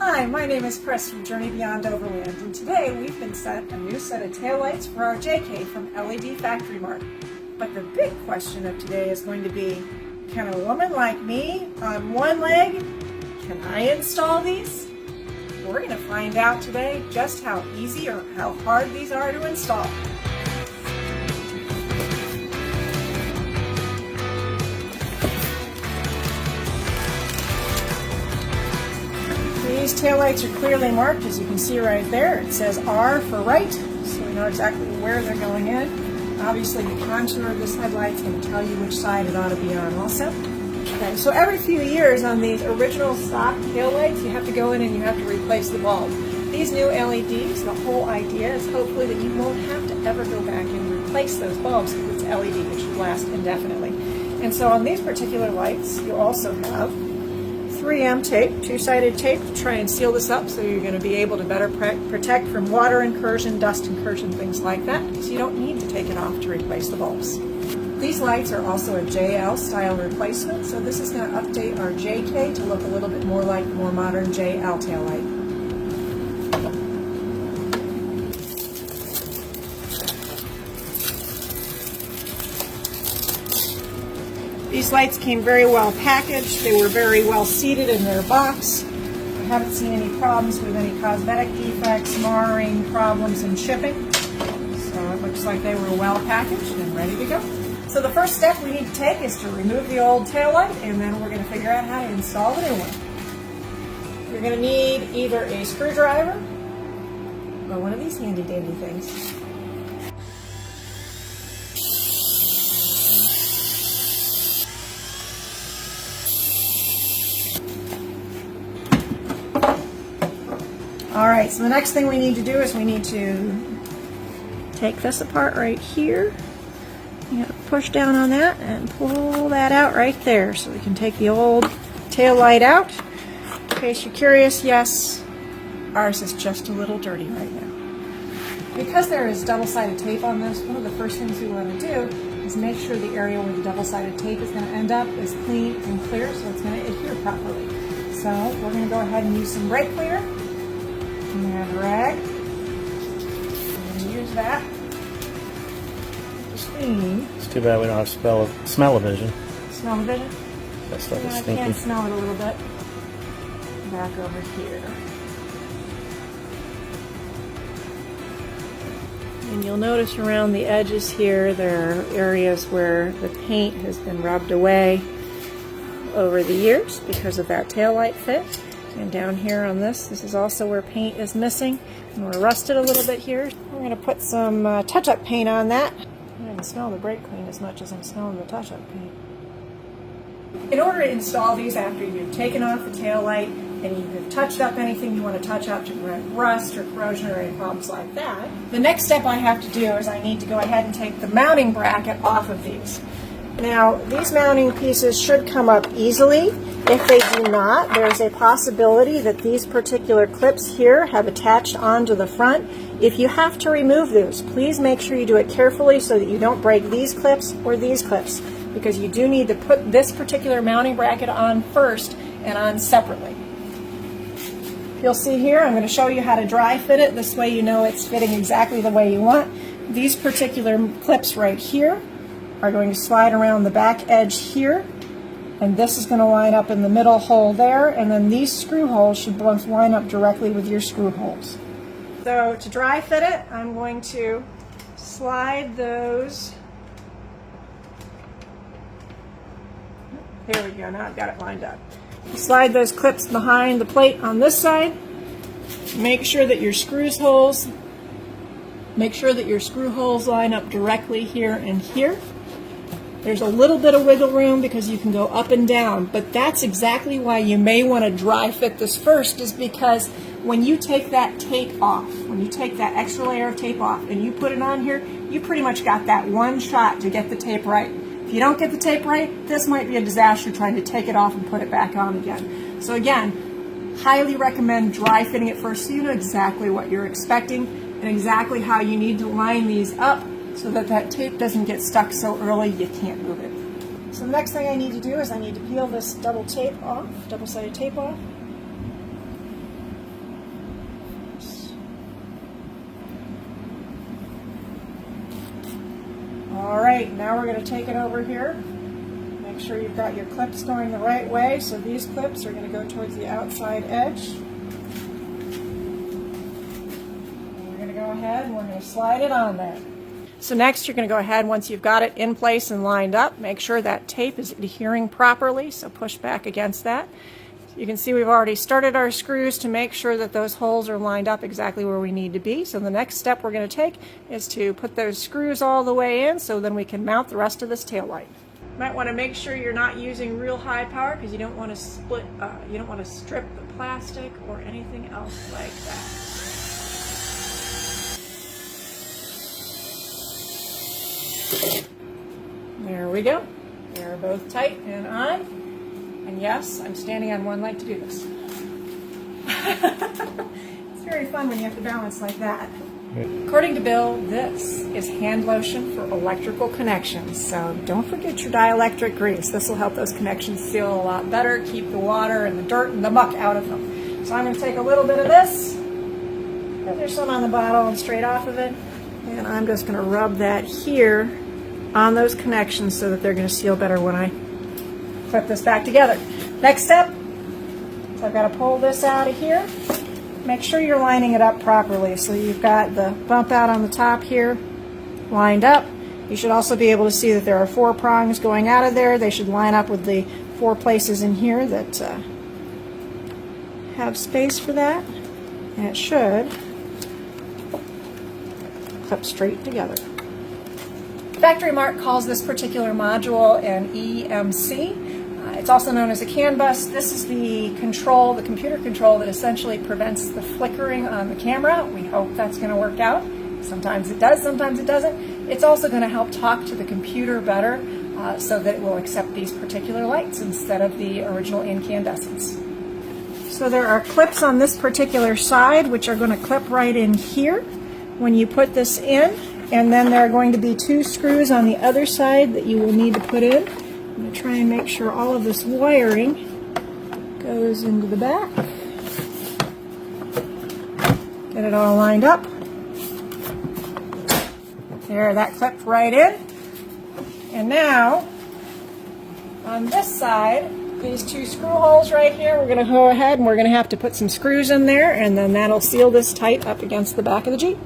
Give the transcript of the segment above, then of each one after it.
Hi, my name is Chris from Journey Beyond Overland, and today we've been sent a new set of taillights for our JK from LED Factory Mart. But the big question of today is going to be, can a woman like me on one leg, can I install these? We're going to find out today just how easy or how hard these are to install. These taillights are clearly marked, as you can see right there. It says R for right, so we know exactly where they're going in. Obviously, the contour of this headlight is going to tell you which side it ought to be on also. Okay, so every few years on these original stock taillights, you have to go in and you have to replace the bulb. These new LEDs, the whole idea is hopefully that you won't have to ever go back and replace those bulbs because it's LED, which should last indefinitely. And so on these particular lights, you also have 3M tape, two-sided tape to try and seal this up so you're going to be able to better protect from water incursion, dust incursion, things like that, because you don't need to take it off to replace the bulbs. These lights are also a JL style replacement, so this is going to update our JK to look a little bit more like the more modern JL tail light. These lights came very well packaged. They were very well seated in their box. I haven't seen any problems with any cosmetic defects, marring, problems in shipping. So it looks like they were well packaged and ready to go. So the first step we need to take is to remove the old tail light, and then we're going to figure out how to install the new one. You're going to need either a screwdriver or one of these handy dandy things. Alright, so the next thing we need to do is we need to take this apart right here. You have to push down on that and pull that out right there so we can take the old tail light out. In case you're curious, yes, ours is just a little dirty right now. Because there is double-sided tape on this, one of the first things we want to do is make sure the area where the double-sided tape is going to end up is clean and clear so it's going to adhere properly. So we're going to go ahead and use some brake cleaner. And rag. I'm going to use that to clean. It's too bad we don't have smell-o-vision. Smell-o-vision? That stuff is I stinky. can smell it a little bit. Back over here. And you'll notice around the edges here there are areas where the paint has been rubbed away over the years because of that taillight fit. And down here on this is also where paint is missing. And we're rusted a little bit here. We're going to put some touch-up paint on that. I can smell the brake clean as much as I'm smelling the touch-up paint. In order to install these after you've taken off the tail light and you've touched up anything you want to touch up to prevent rust or corrosion or any problems like that, the next step I have to do is I need to go ahead and take the mounting bracket off of these. Now, these mounting pieces should come up easily. If they do not, there's a possibility that these particular clips here have attached onto the front. If you have to remove those, please make sure you do it carefully so that you don't break these clips or these clips, because you do need to put this particular mounting bracket on first and on separately. You'll see here, I'm going to show you how to dry fit it. This way you know it's fitting exactly the way you want. These particular clips right here are going to slide around the back edge here, and this is going to line up in the middle hole there, and then these screw holes should both line up directly with your screw holes. So to dry fit it, I'm going to slide those. There we go, now I've got it lined up. Slide those clips behind the plate on this side. Make sure that your screw holes line up directly here and here. There's a little bit of wiggle room because you can go up and down, but that's exactly why you may want to dry fit this first, is because when you take that tape off, when you take that extra layer of tape off and you put it on here, you pretty much got that one shot to get the tape right. If you don't get the tape right, this might be a disaster trying to take it off and put it back on again. So again, highly recommend dry fitting it first so you know exactly what you're expecting and exactly how you need to line these up so that that tape doesn't get stuck so early you can't move it. So the next thing I need to do is I need to peel this double-sided tape off. Great, now we're going to take it over here. Make sure you've got your clips going the right way. So these clips are going to go towards the outside edge. And we're going to go ahead and we're going to slide it on there. So next you're going to go ahead, once you've got it in place and lined up, make sure that tape is adhering properly, so push back against that. You can see we've already started our screws to make sure that those holes are lined up exactly where we need to be. So the next step we're going to take is to put those screws all the way in so then we can mount the rest of this taillight. You might want to make sure you're not using real high power because you don't want to strip the plastic or anything else like that. There we go. They're both tight and on. And yes, I'm standing on one leg to do this. It's very fun when you have to balance like that. According to Bill, this is hand lotion for electrical connections. So don't forget your dielectric grease. This will help those connections seal a lot better, keep the water and the dirt and the muck out of them. So I'm going to take a little bit of this. There's some on the bottle and straight off of it. And I'm just going to rub that here on those connections so that they're going to seal better when I clip this back together. Next step, so I've got to pull this out of here. Make sure you're lining it up properly. So you've got the bump out on the top here lined up. You should also be able to see that there are 4 prongs going out of there. They should line up with the 4 places in here that have space for that. And it should clip straight together. Factory Mart calls this particular module an EMC. It's also known as a CAN bus. This is the control, the computer control that essentially prevents the flickering on the camera. We hope that's going to work out. Sometimes it does, sometimes it doesn't. It's also going to help talk to the computer better so that it will accept these particular lights instead of the original incandescents. So there are clips on this particular side which are going to clip right in here when you put this in. And then there are going to be 2 screws on the other side that you will need to put in. I'm going to try and make sure all of this wiring goes into the back. Get it all lined up. There, that clipped right in. And now, on this side, these 2 screw holes right here, we're going to go ahead and we're going to have to put some screws in there, and then that'll seal this tight up against the back of the Jeep.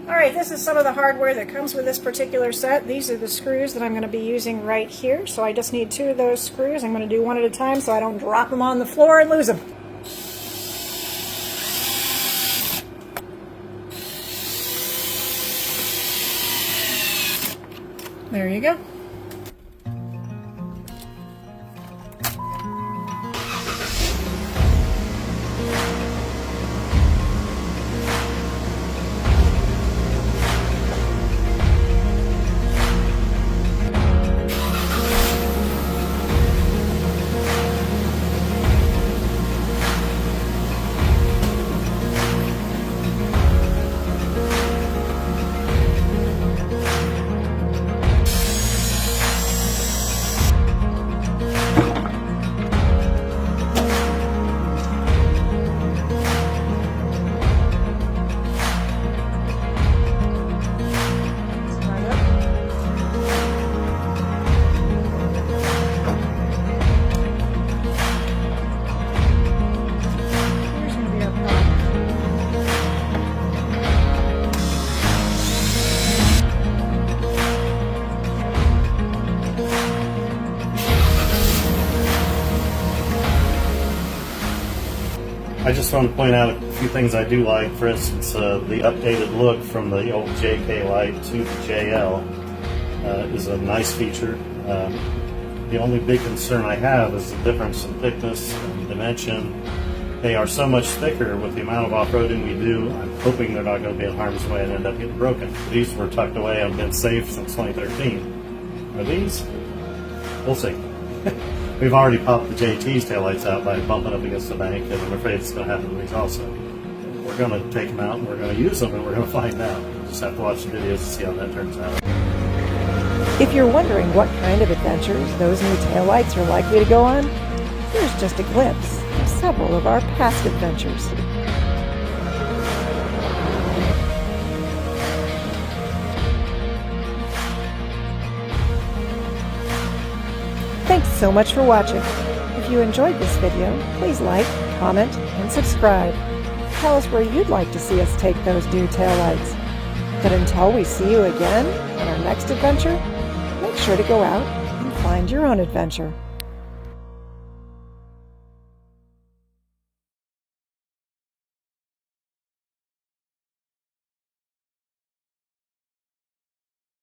Alright, this is some of the hardware that comes with this particular set. These are the screws that I'm going to be using right here. So I just need 2 of those screws. I'm going to do one at a time so I don't drop them on the floor and lose them. There you go. I just want to point out a few things I do like. For instance, the updated look from the old JK light to the JL is a nice feature. The only big concern I have is the difference in thickness and dimension. They are so much thicker with the amount of off-roading we do. I'm hoping they're not going to be in harm's way and end up getting broken. These were tucked away and been safe since 2013. Are these? We'll see. We've already popped the JT's taillights out by bumping up against the bank, and I'm afraid it's going to happen to these also. We're going to take them out, and we're going to use them, and we're going to find out. We'll just have to watch the videos to see how that turns out. If you're wondering what kind of adventures those new taillights are likely to go on, here's just a glimpse of several of our past adventures. Thanks so much for watching. If you enjoyed this video, please like, comment, and subscribe. Tell us where you'd like to see us take those new taillights. But until we see you again on our next adventure, make sure to go out and find your own adventure.